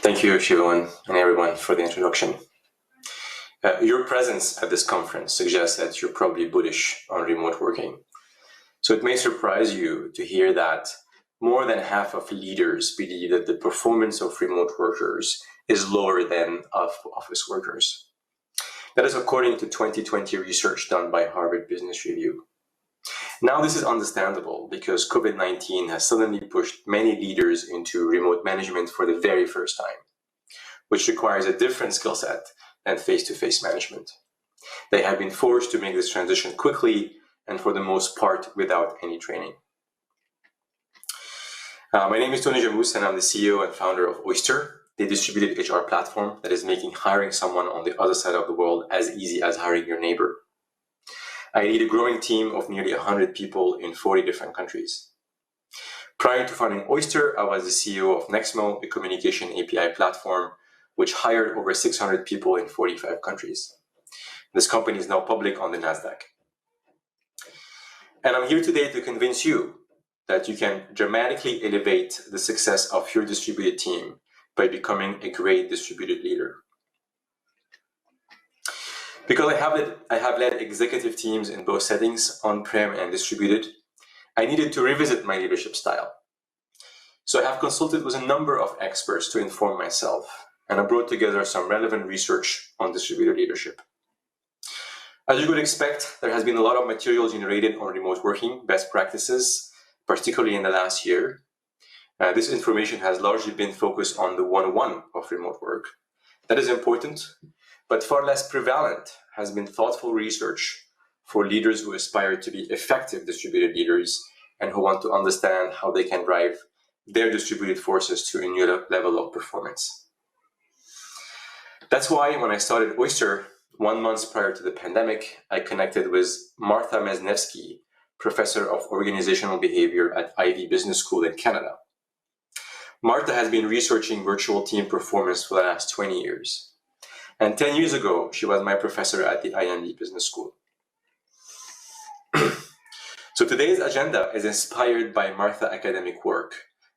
Thank you, Shivan, and everyone for the introduction. Your presence at this conference suggests that you're probably bullish on remote working. So it may surprise you to hear that more than half of leaders believe that the performance of remote workers is lower than of office workers. That is according to 2020 research done by Harvard Business Review. Now, this is understandable because COVID-19 has suddenly pushed many leaders into remote management for the very first time, which requires a different skill set than face-to-face management. They have been forced to make this transition quickly and for the most part without any training. My name is Tony Jamous and I'm the CEO and founder of Oyster, the distributed HR platform that is making hiring someone on the other side of the world as easy as hiring your neighbor. I lead a growing team of nearly 100 people in 40 different countries. Prior to founding Oyster, I was the CEO of Nexmo, a communication API platform which hired over 600 people in 45 countries. This company is now public on the NASDAQ. And I'm here today to convince you that you can dramatically elevate the success of your distributed team by becoming a great distributed leader. Because I have led executive teams in both settings, on-prem and distributed, I needed to revisit my leadership style. So I have consulted with a number of experts to inform myself, and I brought together some relevant research on distributed leadership. As you would expect, there has been a lot of material generated on remote working best practices, particularly in the last year. This information has largely been focused on the 101 of remote work. That is important, but far less prevalent has been thoughtful research for leaders who aspire to be effective distributed leaders and who want to understand how they can drive their distributed forces to a new level of performance. That's why when I started Oyster, 1 month prior to the pandemic, I connected with Martha Mesnevsky, professor of organizational behavior at Ivey Business School in Canada. Martha has been researching virtual team performance for the last 20 years. And 10 years ago, she was my professor at the IMD Business School. So today's agenda is inspired by Martha's academic work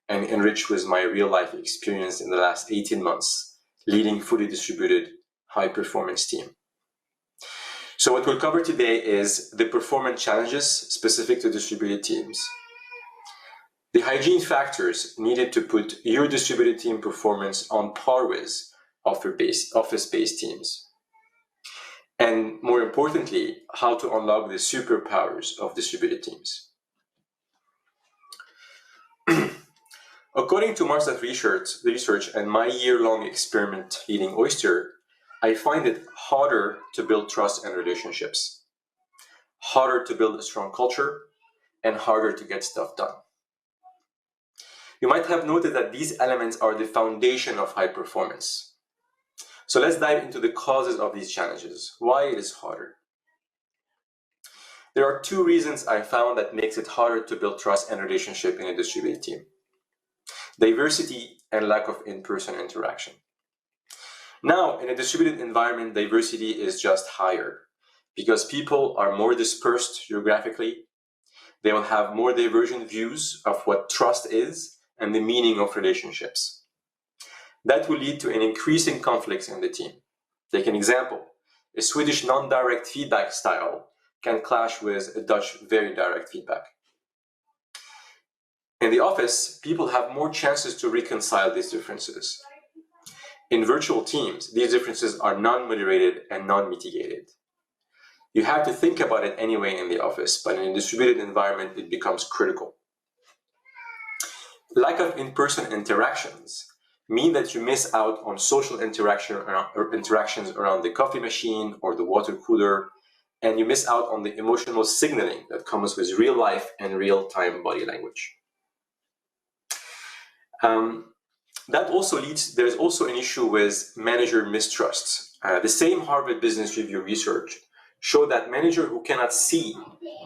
and enriched with my real-life experience in the last 18 months, leading fully distributed high-performance team. So what we'll cover today is the performance challenges specific to distributed teams, the hygiene factors needed to put your distributed team performance on par with office-based teams, and more importantly, how to unlock the superpowers of distributed teams. According to Martha's research and my year-long experiment leading Oyster, I find it harder to build trust and relationships, harder to build a strong culture, and harder to get stuff done. You might have noted that these elements are the foundation of high performance. So let's dive into the causes of these challenges, why it is harder. There are two reasons I found that makes it harder to build trust and relationship in a distributed team: diversity and lack of in-person interaction. Now, in a distributed environment, diversity is just higher because people are more dispersed geographically. They will have more divergent views of what trust is and the meaning of relationships. That will lead to an increasing conflicts in the team. Take an example. A Swedish non-direct feedback style can clash with a Dutch very direct feedback. In the office, people have more chances to reconcile these differences. In virtual teams, these differences are non-moderated and non-mitigated. You have to think about it anyway in the office, but in a distributed environment, it becomes critical. Lack of in-person interactions mean that you miss out on social interactions around the coffee machine or the water cooler, and you miss out on the emotional signaling that comes with real life and real-time body language. There's also an issue with manager mistrust. The same Harvard Business Review research showed that managers who cannot see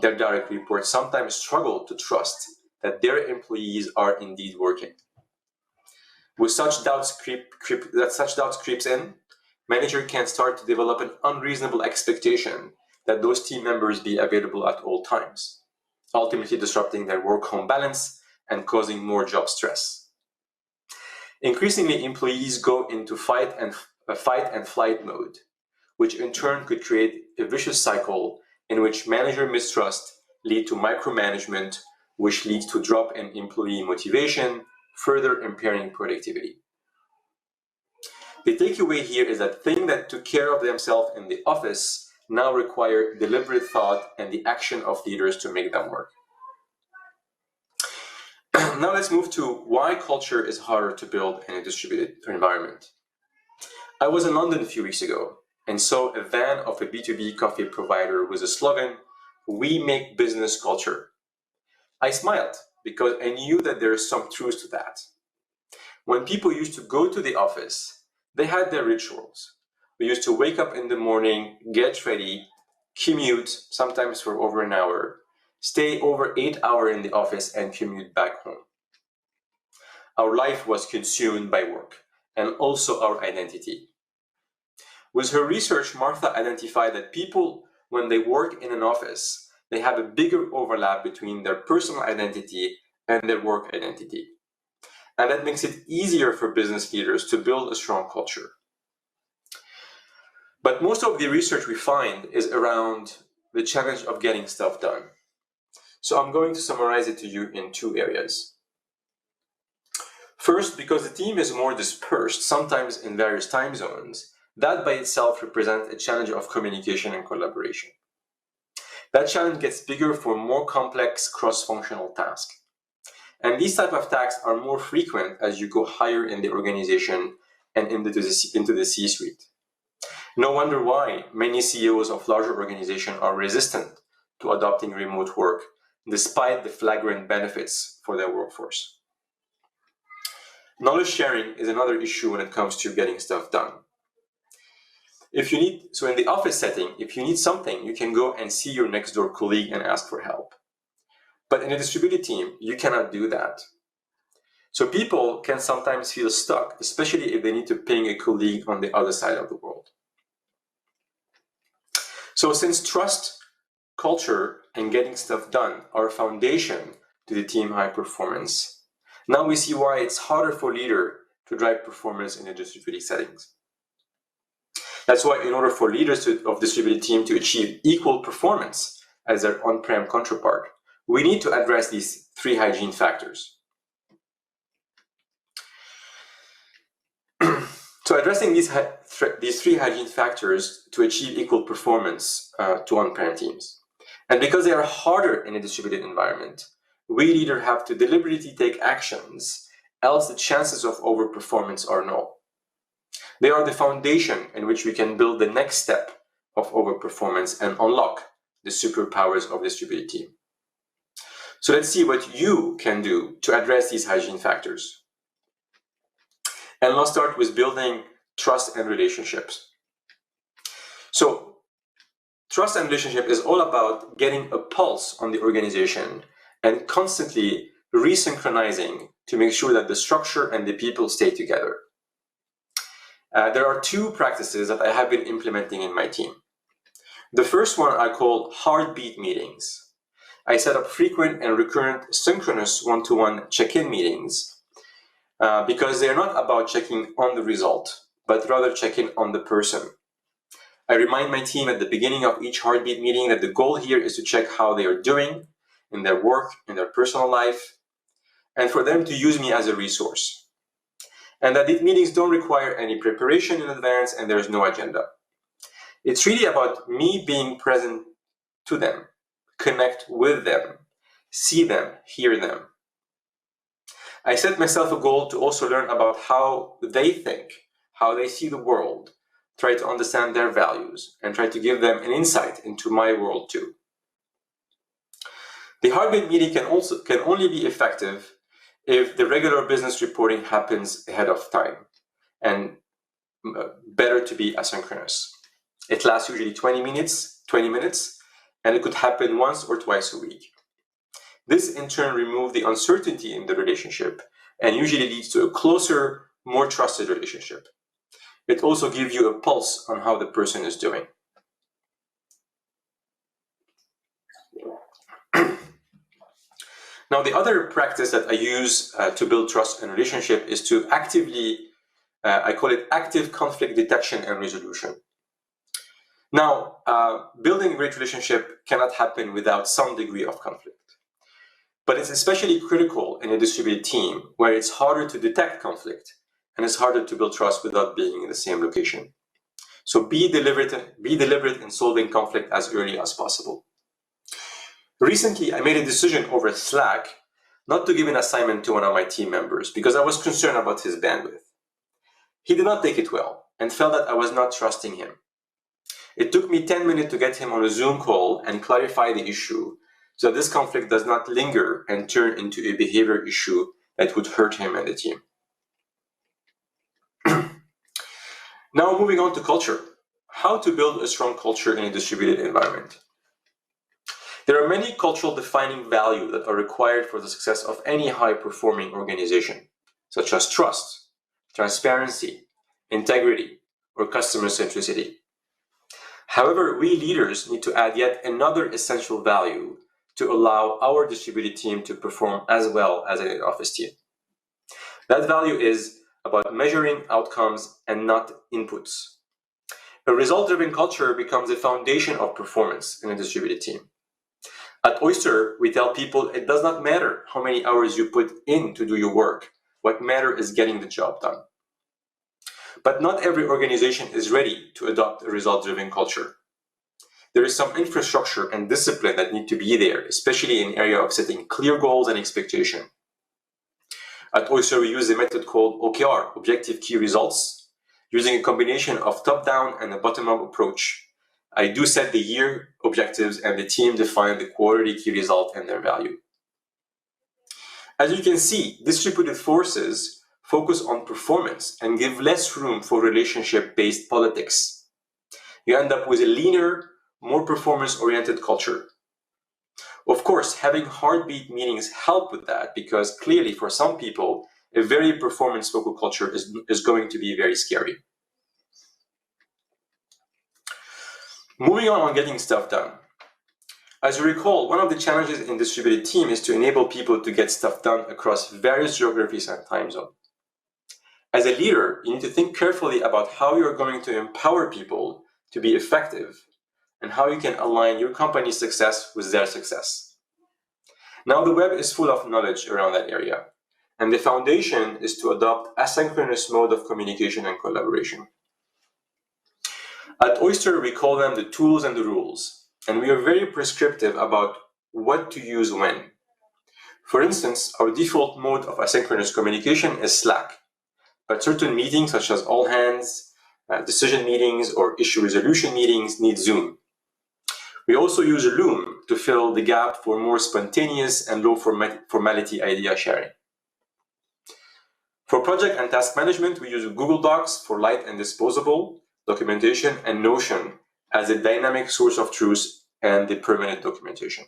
their direct reports sometimes struggle to trust that their employees are indeed working. With such doubts creeps in, manager can start to develop an unreasonable expectation that those team members be available at all times, ultimately disrupting their work-home balance and causing more job stress. Increasingly, employees go into fight and flight mode, which in turn could create a vicious cycle in which manager mistrust lead to micromanagement, which leads to drop in employee motivation, further impairing productivity. The takeaway here is that things that took care of themselves in the office now require deliberate thought and the action of leaders to make them work. Now let's move to why culture is harder to build in a distributed environment. I was in London a few weeks ago and saw a van of a B2B coffee provider with a slogan, "We make business culture." I smiled because I knew that there is some truth to that. When people used to go to the office, they had their rituals. We used to wake up in the morning, get ready, commute, sometimes for over an hour, stay over 8 hours in the office and commute back home. Our life was consumed by work and also our identity. With her research, Martha identified that people, when they work in an office, they have a bigger overlap between their personal identity and their work identity. And that makes it easier for business leaders to build a strong culture. But most of the research we find is around the challenge of getting stuff done. So I'm going to summarize it to you in two areas. First, because the team is more dispersed, sometimes in various time zones, that by itself represents a challenge of communication and collaboration. That challenge gets bigger for more complex cross-functional tasks. And these type of tasks are more frequent as you go higher in the organization and into the C-suite. No wonder why many CEOs of larger organizations are resistant to adopting remote work, despite the flagrant benefits for their workforce. Knowledge sharing is another issue when it comes to getting stuff done. So in the office setting, if you need something, you can go and see your next door colleague and ask for help. But in a distributed team, you cannot do that. So people can sometimes feel stuck, especially if they need to ping a colleague on the other side of the world. So since trust, culture, and getting stuff done are a foundation to the team high performance, now we see why it's harder for leaders to drive performance in a distributed settings. That's why in order for leaders of distributed team to achieve equal performance as their on-prem counterpart, we need to address these three hygiene factors. So addressing these three hygiene factors to achieve equal performance to on-prem teams. And because they are harder in a distributed environment, we leaders have to deliberately take actions, else the chances of overperformance are null. They are the foundation in which we can build the next step of overperformance and unlock the superpowers of distributed team. So let's see what you can do to address these hygiene factors. And let's start with building trust and relationships. So trust and relationship is all about getting a pulse on the organization and constantly resynchronizing to make sure that the structure and the people stay together. There are two practices that I have been implementing in my team. The first one I call heartbeat meetings. I set up frequent and recurrent synchronous one-to-one check-in meetings because they're not about checking on the result, but rather checking on the person. I remind my team at the beginning of each heartbeat meeting that the goal here is to check how they are doing in their work, in their personal life, and for them to use me as a resource. And that these meetings don't require any preparation in advance and there's no agenda. It's really about me being present to them, connect with them, see them, hear them. I set myself a goal to also learn about how they think, how they see the world, try to understand their values, and try to give them an insight into my world too. The heartbeat meeting can only be effective if the regular business reporting happens ahead of time, and better to be asynchronous. It lasts usually 20 minutes, and it could happen once or twice a week. This in turn removes the uncertainty in the relationship and usually leads to a closer, more trusted relationship. It also gives you a pulse on how the person is doing. Now, the other practice that I use to build trust and relationship is to actively, I call it active conflict detection and resolution. Now, building a great relationship cannot happen without some degree of conflict. But it's especially critical in a distributed team where it's harder to detect conflict and it's harder to build trust without being in the same location. So be deliberate in solving conflict as early as possible. Recently, I made a decision over Slack not to give an assignment to one of my team members because I was concerned about his bandwidth. He did not take it well and felt that I was not trusting him. It took me 10 minutes to get him on a Zoom call and clarify the issue so that this conflict does not linger and turn into a behavior issue that would hurt him and the team. Now moving on to culture. How to build a strong culture in a distributed environment. There are many cultural defining values that are required for the success of any high-performing organization, such as trust, transparency, integrity, or customer centricity. However, we leaders need to add yet another essential value to allow our distributed team to perform as well as an office team. That value is about measuring outcomes and not inputs. A result-driven culture becomes a foundation of performance in a distributed team. At Oyster, we tell people it does not matter how many hours you put in to do your work. What matters is getting the job done. But not every organization is ready to adopt a result-driven culture. There is some infrastructure and discipline that need to be there, especially in the area of setting clear goals and expectation. At Oyster, we use a method called OKR, Objective Key Results, using a combination of top-down and a bottom-up approach. I do set the year objectives and the team define the quarterly key result and their value. As you can see, distributed forces focus on performance and give less room for relationship-based politics. You end up with a leaner, more performance-oriented culture. Of course, having heartbeat meetings help with that because clearly for some people, a very performance-focused culture is going to be very scary. Moving on getting stuff done. As you recall, one of the challenges in distributed team is to enable people to get stuff done across various geographies and time zones. As a leader, you need to think carefully about how you're going to empower people to be effective and how you can align your company's success with their success. Now, the web is full of knowledge around that area, and the foundation is to adopt asynchronous mode of communication and collaboration. At Oyster, we call them the tools and the rules, and we are very prescriptive about what to use when. For instance, our default mode of asynchronous communication is Slack, but certain meetings such as all hands, decision meetings, or issue resolution meetings need Zoom. We also use Loom to fill the gap for more spontaneous and low formality idea sharing. For project and task management, we use Google Docs for light and disposable documentation and Notion as a dynamic source of truth and the permanent documentation.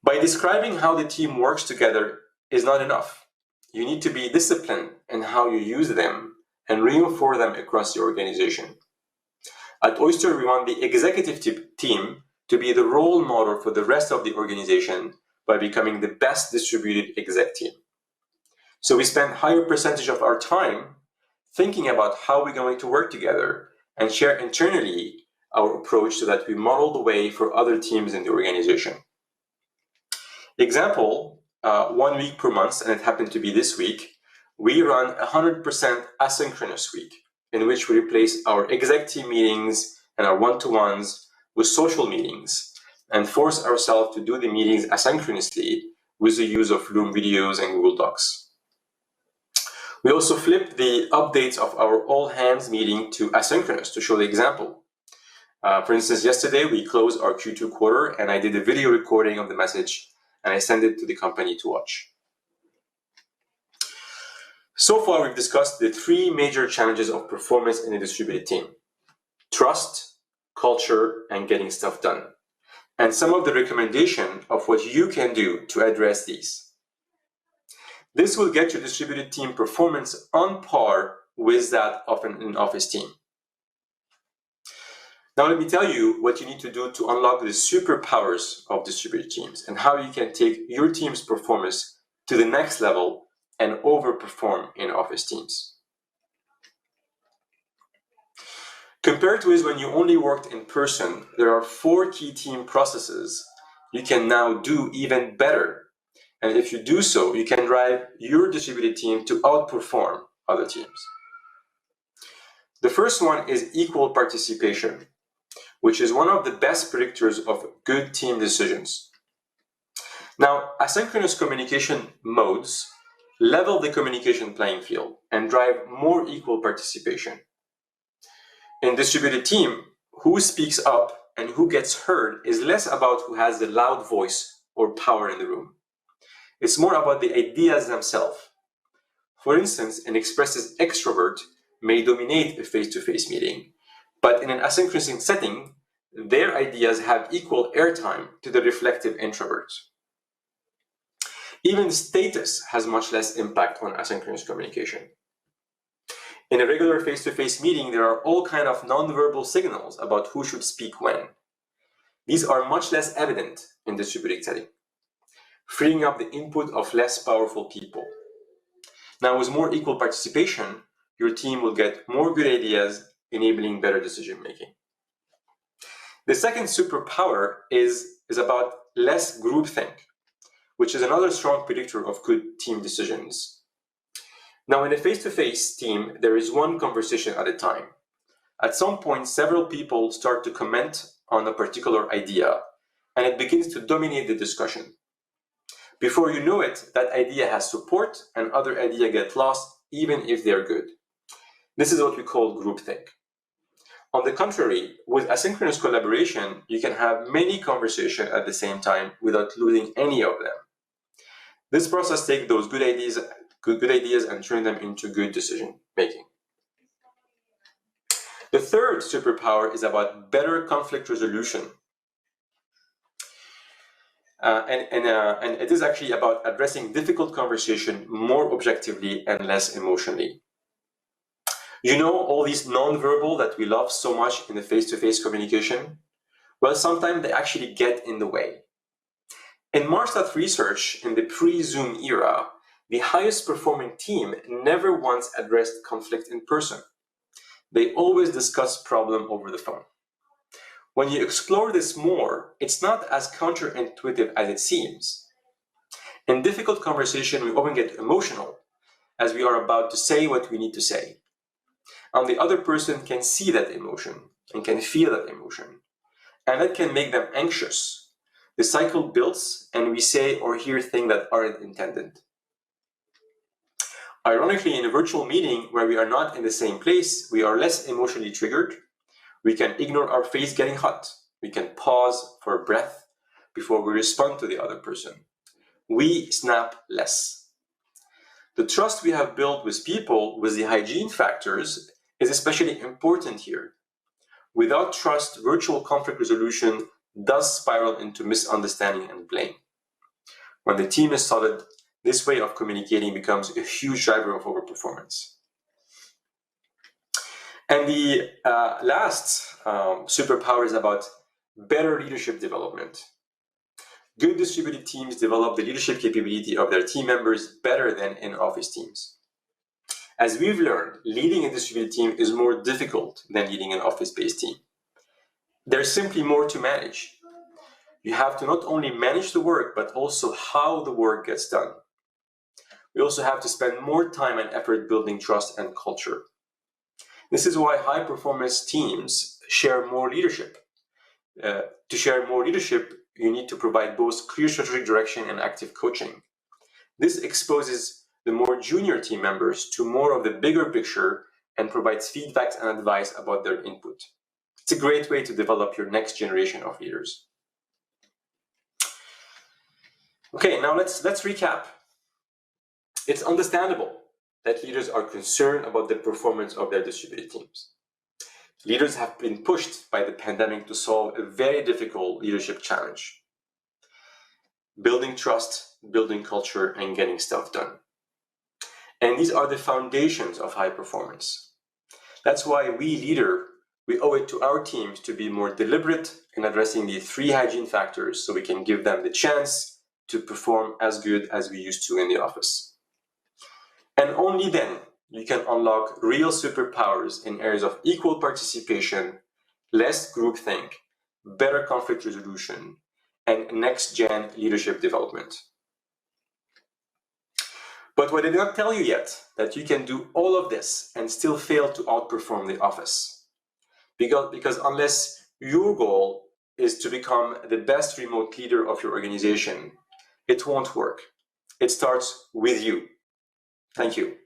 By describing how the team works together is not enough. You need to be disciplined in how you use them and reinforce them across the organization. At Oyster, we want the executive team to be the role model for the rest of the organization by becoming the best distributed exec team. So we spend a higher percentage of our time thinking about how we're going to work together and share internally our approach so that we model the way for other teams in the organization. Example, 1 week per month, and it happened to be this week, we run 100% asynchronous week, in which we replace our exec team meetings and our one-to-ones with social meetings and force ourselves to do the meetings asynchronously with the use of Loom videos and Google Docs. We also flipped the updates of our all hands meeting to asynchronous to show the example. For instance, yesterday we closed our Q2 quarter and I did a video recording of the message and I sent it to the company to watch. So far, we've discussed the three major challenges of performance in a distributed team: trust, culture, and getting stuff done, and some of the recommendation of what you can do to address these. This will get your distributed team performance on par with that of an in-office team. Now let me tell you what you need to do to unlock the superpowers of distributed teams and how you can take your team's performance to the next level and overperform in office teams. Compared with when you only worked in person, there are 4 key team processes you can now do even better. And if you do so, you can drive your distributed team to outperform other teams. The first one is equal participation, which is one of the best predictors of good team decisions. Now, asynchronous communication modes level the communication playing field and drive more equal participation. In distributed team, who speaks up and who gets heard is less about who has the loud voice or power in the room. It's more about the ideas themselves. For instance, an expressive extrovert may dominate a face-to-face meeting, but in an asynchronous setting, their ideas have equal airtime to the reflective introvert. Even status has much less impact on asynchronous communication. In a regular face-to-face meeting, there are all kinds of nonverbal signals about who should speak when. These are much less evident in distributed setting, freeing up the input of less powerful people. Now, with more equal participation, your team will get more good ideas, enabling better decision-making. The second superpower is about less groupthink, which is another strong predictor of good team decisions. Now, in a face-to-face team, there is one conversation at a time. At some point, several people start to comment on a particular idea, and it begins to dominate the discussion. Before you know it, that idea has support, and other ideas get lost, even if they're good. This is what we call groupthink. On the contrary, with asynchronous collaboration, you can have many conversations at the same time without losing any of them. This process takes those good ideas and turn them into good decision making. The third superpower is about better conflict resolution. And it is actually about addressing difficult conversation more objectively and less emotionally. You know all these non-verbal that we love so much in the face-to-face communication? Well, sometimes they actually get in the way. In Marstat research, in the pre-Zoom era, the highest performing team never once addressed conflict in person. They always discuss problem over the phone. When you explore this more, it's not as counterintuitive as it seems. In difficult conversation, we often get emotional as we are about to say what we need to say. And the other person can see that emotion and can feel that emotion. And that can make them anxious. The cycle builds and we say or hear things that aren't intended. Ironically, in a virtual meeting where we are not in the same place, we are less emotionally triggered. We can ignore our face getting hot. We can pause for a breath before we respond to the other person. We snap less. The trust we have built with people with the hygiene factors is especially important here. Without trust, virtual conflict resolution does spiral into misunderstanding and blame. When the team is solid, this way of communicating becomes a huge driver of overperformance. And the last superpower is about better leadership development. Good distributed teams develop the leadership capability of their team members better than in-office teams. As we've learned, leading a distributed team is more difficult than leading an office-based team. There's simply more to manage. You have to not only manage the work, but also how the work gets done. We also have to spend more time and effort building trust and culture. This is why high-performance teams share more leadership. To share more leadership, you need to provide both clear strategic direction and active coaching. This exposes the more junior team members to more of the bigger picture and provides feedback and advice about their input. It's a great way to develop your next generation of leaders. Okay, now let's recap. It's understandable that leaders are concerned about the performance of their distributed teams. Leaders have been pushed by the pandemic to solve a very difficult leadership challenge: building trust, building culture, and getting stuff done. And these are the foundations of high performance. That's why we leaders We owe it to our teams to be more deliberate in addressing the 3 hygiene factors so we can give them the chance to perform as good as we used to in the office. And only then you can unlock real superpowers in areas of equal participation, less groupthink, better conflict resolution, and next-gen leadership development. But what I did not tell you yet, that you can do all of this and still fail to outperform the office. Because unless your goal is to become the best remote leader of your organization, it won't work. It starts with you. Thank you.